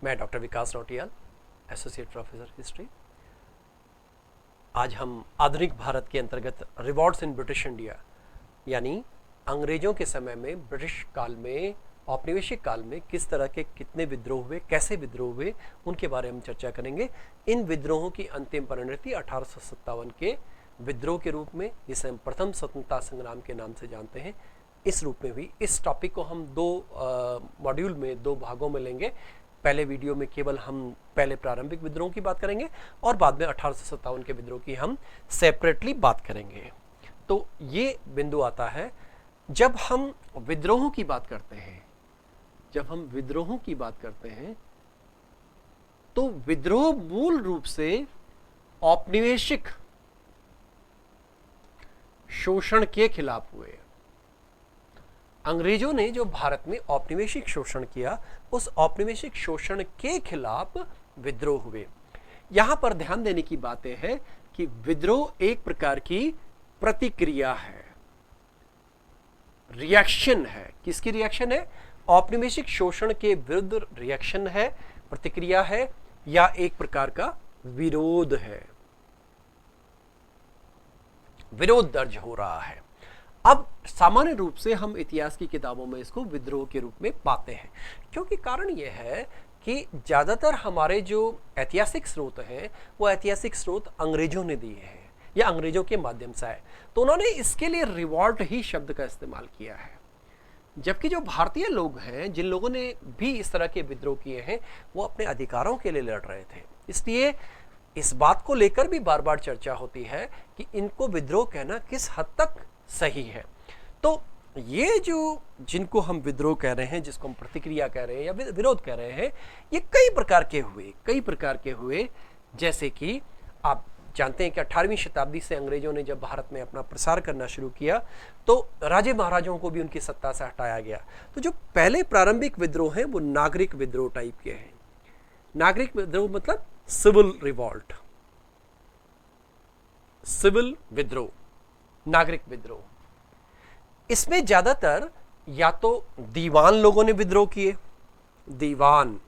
मैं डॉक्टर विकास Nautiyal, associate professor history. आज हम आधुनिक भारत के अंतर्गत रिवॉल्ट्स इन ब्रिटिश इंडिया यानी अंग्रेजों के समय में, ब्रिटिश काल में, औपनिवेशिक काल में किस तरह के कितने विद्रोह हुए, कैसे विद्रोह हुए, उनके बारे में चर्चा करेंगे। इन विद्रोहों की अंतिम परिणति 1857 के विद्रोह के रूप में, जिसे हम प्रथम स्वतंत्रता संग्राम के नाम से जानते हैं, इस रूप में हुई। इस टॉपिक को हम दो मॉड्यूल में, दो भागों में लेंगे। पहले वीडियो में केवल हम पहले प्रारंभिक विद्रोह की बात करेंगे और बाद में 1857 के विद्रोह की हम सेपरेटली बात करेंगे। तो ये बिंदु आता है जब हम विद्रोहों की बात करते हैं, तो विद्रोह मूल रूप से औपनिवेशिक शोषण के खिलाफ हुए। अंग्रेजों ने जो भारत में औपनिवेशिक शोषण किया, उस औपनिवेशिक शोषण के खिलाफ विद्रोह हुए। यहां पर ध्यान देने की बात यह है कि विद्रोह एक प्रकार की प्रतिक्रिया है, रिएक्शन है। किसकी रिएक्शन है? औपनिवेशिक शोषण के विरुद्ध रिएक्शन है, प्रतिक्रिया है, या एक प्रकार का विरोध है, विरोध दर्ज हो रहा है। अब सामान्य रूप से हम इतिहास की किताबों में इसको विद्रोह के रूप में पाते हैं, क्योंकि कारण यह है कि ज्यादातर हमारे जो ऐतिहासिक स्रोत हैं, वो ऐतिहासिक स्रोत अंग्रेजों ने दिए हैं या अंग्रेजों के माध्यम से आए, तो उन्होंने इसके लिए रिवॉल्ट ही शब्द का इस्तेमाल किया है। जबकि जो भारतीय लोग हैं, जिन लोगों ने भी इस तरह के विद्रोह किए हैं, वो अपने अधिकारों के लिए लड़ रहे थे। इसलिए इस बात को लेकर भी बार बार चर्चा होती है कि इनको विद्रोह कहना किस हद तक सही है। तो ये जो जिनको हम विद्रोह कह रहे हैं, जिसको हम प्रतिक्रिया कह रहे हैं या विरोध कह रहे हैं, ये कई प्रकार के हुए। जैसे कि आप जानते हैं कि 18वीं शताब्दी से अंग्रेजों ने जब भारत में अपना प्रसार करना शुरू किया, तो राजे महाराजाओं को भी उनकी सत्ता से हटाया गया। तो जो पहले प्रारंभिक विद्रोह हैं, वो नागरिक विद्रोह टाइप के हैं। नागरिक विद्रोह मतलब सिविल रिवॉल्ट, सिविल विद्रोह, नागरिक विद्रोह। इसमें ज्यादातर या तो दीवान लोगों ने विद्रोह किए, दीवान,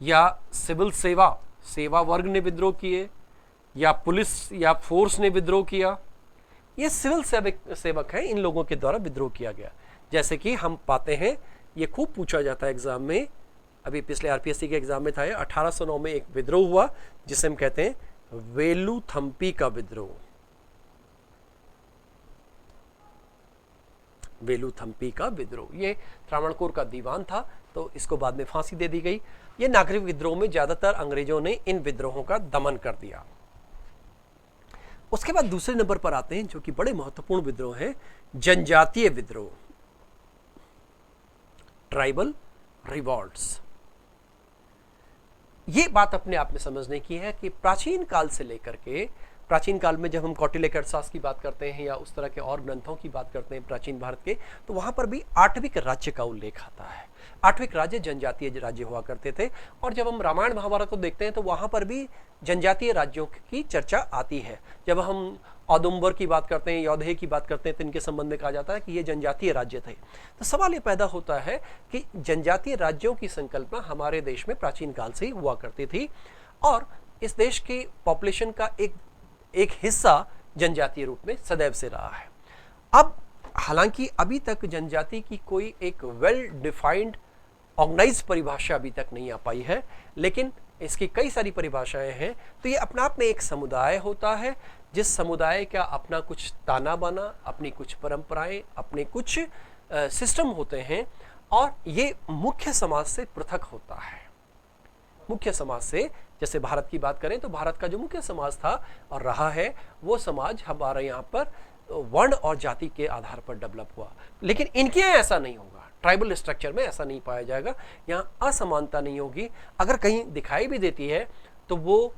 या सिविल सेवा वर्ग ने विद्रोह किए, या पुलिस या फोर्स ने विद्रोह किया। ये सिविल सेवक हैं, इन लोगों के द्वारा विद्रोह किया गया। जैसे कि हम पाते हैं, ये खूब पूछा जाता है एग्जाम में, अभी पिछले आरपीएससी के एग्जाम में था, 1809 में एक विद्रोह हुआ जिसे हम कहते हैं वेलुथम्पी का विद्रोह। वेलुथम्पी का विद्रोह, ये त्रावणकोर का दीवान था, तो इसको बाद में फांसी दे दी गई। ये नागरिक विद्रोह में ज्यादातर अंग्रेजों ने इन विद्रोहों का दमन कर दिया। उसके बाद दूसरे नंबर पर आते हैं जो कि बड़े महत्वपूर्ण विद्रोह हैं, जनजातीय विद्रोह, ट्राइबल रिवॉल्ट्स। ये बात अपने आप में समझने की है कि प्राचीन काल से लेकर के, प्राचीन काल में जब हम कौटिल्य के अर्थशास्त्र की बात करते हैं या उस तरह के और ग्रंथों की बात करते हैं प्राचीन भारत के, तो वहां पर भी आठविक राज्य का उल्लेख आता है। आठविक राज्य जनजातीय राज्य हुआ करते थे, और जब हम रामायण महाभारत को देखते हैं तो वहां पर भी जनजातीय राज्यों की चर्चा आती है। जब हम औदुंबर की बात करते हैं, योधे की बात करते हैं, तो इनके संबंध में कहा जाता है कि ये जनजातीय राज्य थे। तो सवाल ये पैदा होता है कि जनजातीय राज्यों की संकल्पना हमारे देश में प्राचीन काल से ही हुआ करती थी, और इस देश की पॉपुलेशन का एक हिस्सा जनजातीय रूप में सदैव से रहा है। अब हालांकि अभी तक जनजाति की कोई एक वेल डिफाइंड ऑर्गेनाइज परिभाषा अभी तक नहीं आ पाई है, लेकिन इसकी कई सारी परिभाषाएं हैं। तो ये अपना आप में एक समुदाय होता है, जिस समुदाय का अपना कुछ ताना बाना, अपनी कुछ परंपराएं, अपने कुछ सिस्टम होते हैं, और ये मुख्य समाज से पृथक होता है। मुख्य समाज से, जैसे भारत की बात करें तो भारत का जो मुख्य समाज था और रहा है, वो समाज हमारे यहाँ पर वर्ण और जाति के आधार पर डेवलप हुआ। लेकिन इनके यहाँ ऐसा नहीं होगा, ट्राइबल स्ट्रक्चर में ऐसा नहीं पाया जाएगा। यहाँ असमानता नहीं होगी। अगर कहीं दिखाई भी देती है तो वो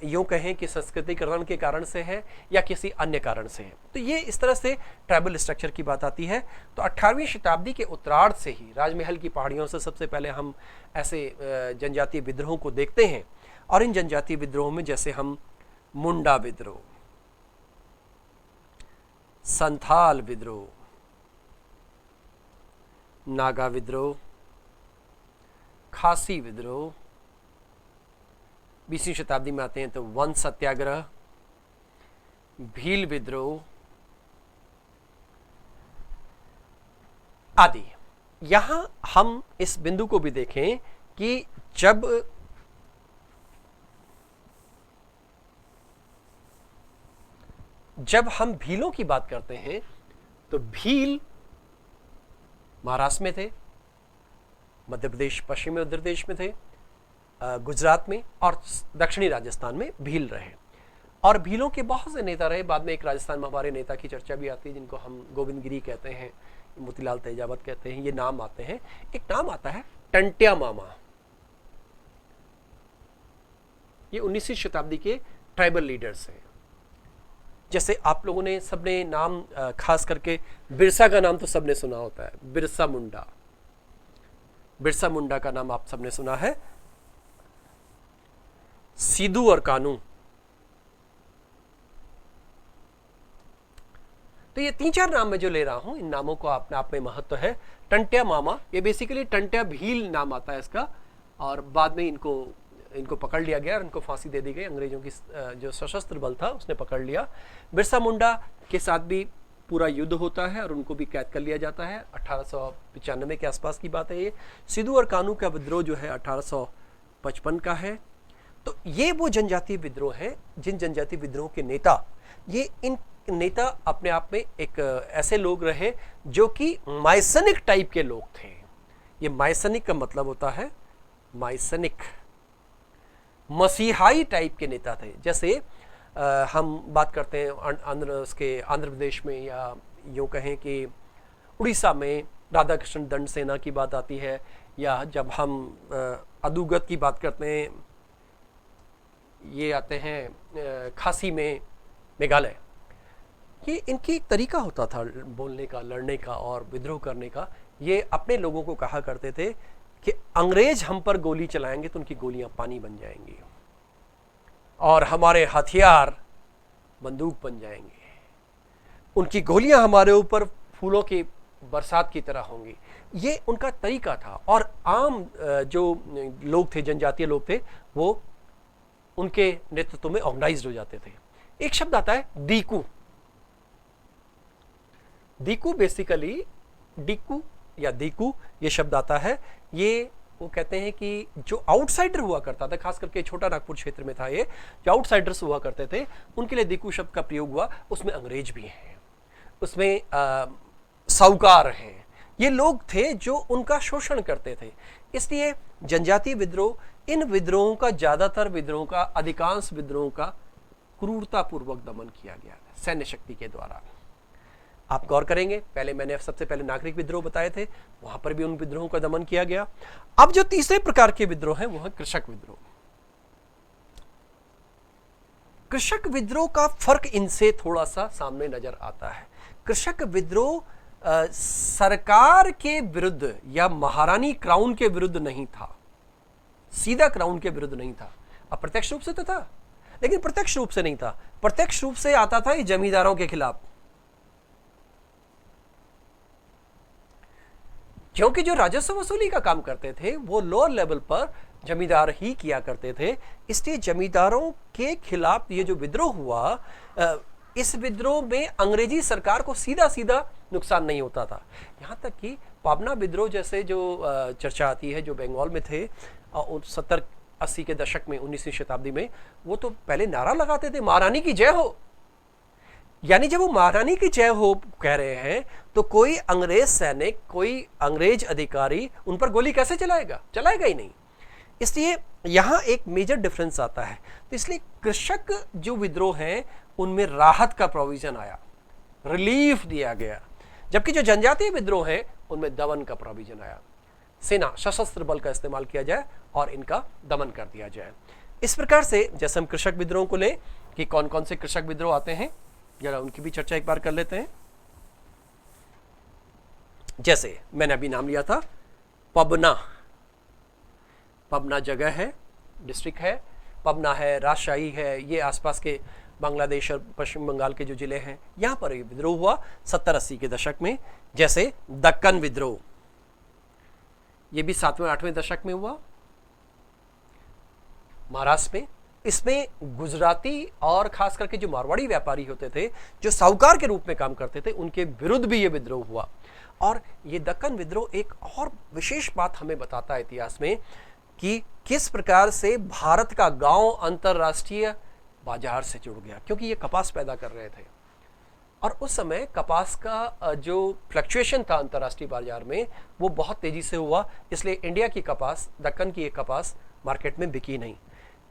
यूँ कहें कि संस्कृतिकरण के कारण से है या किसी अन्य कारण से है। तो ये इस तरह से ट्राइबल स्ट्रक्चर की बात आती है। तो 18वीं शताब्दी के उत्तरार्ध से ही राजमहल की पहाड़ियों से सबसे पहले हम ऐसे जनजातीय विद्रोहों को देखते हैं, और इन जनजातीय विद्रोहों में जैसे हम मुंडा विद्रोह, संथाल विद्रोह, नागा विद्रोह, खासी विद्रोह, 20वीं शताब्दी में आते हैं तो वन सत्याग्रह, भील विद्रोह आदि। यहां हम इस बिंदु को भी देखें कि जब हम भीलों की बात करते हैं तो भील महाराष्ट्र में थे, मध्य प्रदेश पश्चिमी उत्तर प्रदेश में थे, गुजरात में और दक्षिणी राजस्थान में भील रहे। और भीलों के बहुत से नेता रहे। बाद में एक राजस्थान में हमारे नेता की चर्चा भी आती है जिनको हम गोविंद गिरी कहते हैं, मोतीलाल तेजावत कहते हैं, ये नाम आते हैं। एक नाम आता है टंट्या मामा, ये 19वीं शताब्दी के ट्राइबल लीडर्स हैं। जैसे आप लोगों ने सबने नाम खास करके बिरसा का नाम तो सबने सुना होता है, बिरसा मुंडा, बिरसा मुंडा का नाम आप सबने सुना है। सिद्धू और कानू, तो ये 3-4 नाम मैं जो ले रहा हूं, इन नामों को अपने आप में महत्व है। टंट्या मामा, ये बेसिकली टंट्या भील नाम आता है इसका, और बाद में इनको पकड़ लिया गया और इनको फांसी दे दी गई। अंग्रेजों की जो सशस्त्र बल था उसने पकड़ लिया। बिरसा मुंडा के साथ भी पूरा युद्ध होता है और उनको भी कैद कर लिया जाता है। 1895 के आसपास की बात है ये। सिद्धू और कानू का विद्रोह जो है 1855 का है। तो ये वो जनजातीय विद्रोह है जिन जनजातीय विद्रोह के नेता, ये इन नेता अपने आप में एक ऐसे लोग रहे जो कि माइसनिक टाइप के लोग थे। ये माइसनिक का मतलब होता है माइसनिक, मसीहाई टाइप के नेता थे। जैसे हम बात करते हैं आंध्र प्रदेश में, या यूँ कहें कि उड़ीसा में राधा कृष्ण दंड सेना की बात आती है, या जब हम अदुगत की बात करते हैं, ये आते हैं खासी में, मेघालय। ये इनकी एक तरीका होता था बोलने का, लड़ने का और विद्रोह करने का। ये अपने लोगों को कहा करते थे कि अंग्रेज हम पर गोली चलाएंगे तो उनकी गोलियां पानी बन जाएंगी और हमारे हथियार बंदूक बन जाएंगे, उनकी गोलियां हमारे ऊपर फूलों की बरसात की तरह होंगी। ये उनका तरीका था। और आम जो लोग थे, जनजातीय लोग थे, वो उनके नेतृत्व में ऑर्गेनाइज्ड हो जाते थे। एक शब्द आता है दीकू। दीकू बेसिकली, डीकू या दीकू ये शब्द आता है। ये वो कहते हैं कि जो आउटसाइडर हुआ करता था, खास करके छोटा नागपुर क्षेत्र में था ये, जो आउटसाइडर्स हुआ करते थे उनके लिए दीकू शब्द का प्रयोग हुआ। उसमें अंग्रेज भी हैं, उसमें साहूकार हैं, ये लोग थे जो उनका शोषण करते थे। इसलिए जनजातीय विद्रोह, इन विद्रोहों का, ज्यादातर विद्रोहों का, अधिकांश विद्रोहों का क्रूरतापूर्वक दमन किया गया सैन्य शक्ति के द्वारा। आप गौर करेंगे, पहले मैंने सबसे पहले नागरिक विद्रोह बताए थे, वहां पर भी उन विद्रोहों का दमन किया गया। अब जो तीसरे प्रकार के विद्रोह हैं वो है कृषक विद्रोह। कृषक विद्रोह का फर्क इनसे थोड़ा सा सामने नजर आता है। कृषक विद्रोह सरकार के विरुद्ध या महारानी क्राउन के विरुद्ध नहीं था, सीधा क्राउन के विरुद्ध नहीं था। अप्रत्यक्ष रूप से तो था, लेकिन प्रत्यक्ष रूप से नहीं था। प्रत्यक्ष रूप से आता था ये जमींदारों के खिलाफ, क्योंकि जो राजस्व वसूली का काम करते थे वो लोअर लेवल पर जमींदार ही किया करते थे। इसलिए जमींदारों के खिलाफ ये जो विद्रोह हुआ, इस विद्रोह में अंग्रेजी सरकार को सीधा सीधा नुकसान नहीं होता था। यहाँ तक कि पाबना विद्रोह जैसे जो चर्चा आती है, जो बंगाल में थे 70-80 के दशक में, 19वीं शताब्दी में, वो तो पहले नारा लगाते थे महारानी की जय हो। यानी जब वो महारानी की जय हो कह रहे हैं तो कोई अंग्रेज सैनिक, कोई अंग्रेज अधिकारी उन पर गोली कैसे चलाएगा? चलाएगा ही नहीं। इसलिए यहाँ एक मेजर डिफरेंस आता है। तो इसलिए कृषक जो विद्रोह हैं उनमें राहत का प्रोविजन आया, रिलीफ दिया गया, जबकि जो जनजातीय विद्रोह है उनमें दमन का प्रोविजन आया। सेना, सशस्त्र बल का इस्तेमाल किया जाए और इनका दमन कर दिया जाए। इस प्रकार से जैसे हम कृषक विद्रोह को लें कि कौन कौन से कृषक विद्रोह आते हैं, जरा उनकी भी चर्चा एक बार कर लेते हैं। जैसे मैंने अभी नाम लिया था पबना। पबना जगह है, डिस्ट्रिक्ट है, पबना है, राजशाही है, ये आसपास के बांग्लादेश और पश्चिम बंगाल के जो जिले हैं, यहां पर ये विद्रोह हुआ 70-80 के दशक में। जैसे दक्कन विद्रोह, ये भी 7वें 8वें दशक में हुआ, महाराष्ट्र में। इसमें गुजराती और खास करके जो मारवाड़ी व्यापारी होते थे, जो साहूकार के रूप में काम करते थे, उनके विरुद्ध भी ये विद्रोह हुआ। और ये दक्कन विद्रोह एक और विशेष बात हमें बताता है इतिहास में कि किस प्रकार से भारत का गांव अंतरराष्ट्रीय बाजार से जुड़ गया, क्योंकि ये कपास पैदा कर रहे थे और उस समय कपास का जो फ्लक्चुएशन था अंतर्राष्ट्रीय बाजार में वो बहुत तेजी से हुआ। इसलिए इंडिया की कपास, दक्कन की एक कपास मार्केट में बिकी नहीं,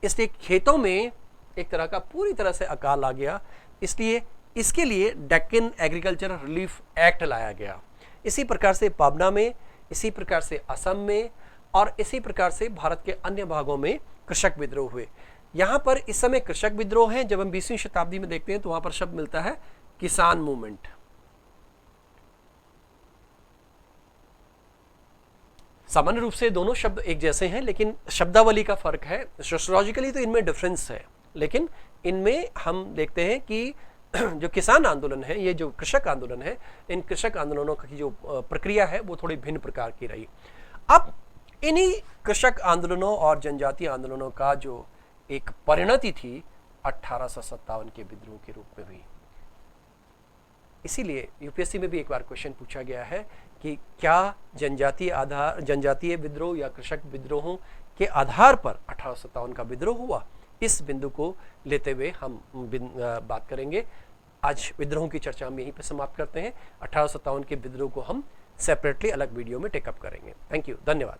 इसलिए खेतों में एक तरह का पूरी तरह से अकाल आ गया। इसलिए इसके लिए डेक्कन एग्रीकल्चर रिलीफ एक्ट लाया गया। इसी प्रकार से पाबना में, इसी प्रकार से असम में और इसी प्रकार से भारत के अन्य भागों में कृषक विद्रोह हुए। यहाँ पर इस समय कृषक विद्रोह है। जब हम 20वीं शताब्दी में देखते हैं तो वहां पर शब्द मिलता है किसान मूवमेंट। सामान्य रूप से दोनों शब्द एक जैसे हैं, लेकिन शब्दावली का फर्क है। सोशियोलॉजिकली तो इनमें डिफरेंस है, लेकिन इनमें हम देखते हैं कि जो किसान आंदोलन है, ये जो कृषक आंदोलन है, इन कृषक आंदोलनों की जो प्रक्रिया है वो थोड़ी भिन्न प्रकार की रही। अब इन्हीं कृषक आंदोलनों और जनजातीय आंदोलनों का जो एक परिणति थी 1857 के विद्रोह के रूप में हुई। इसीलिए यूपीएससी में भी एक बार क्वेश्चन पूछा गया है कि क्या जनजातीय विद्रोह या कृषक विद्रोहों के आधार पर 1857 का विद्रोह हुआ। इस बिंदु को लेते हुए हम बात करेंगे। आज विद्रोहों की चर्चा हम यहीं पर समाप्त करते हैं। 1857 के विद्रोह को हम सेपरेटली अलग वीडियो में टेकअप करेंगे। थैंक यू, धन्यवाद।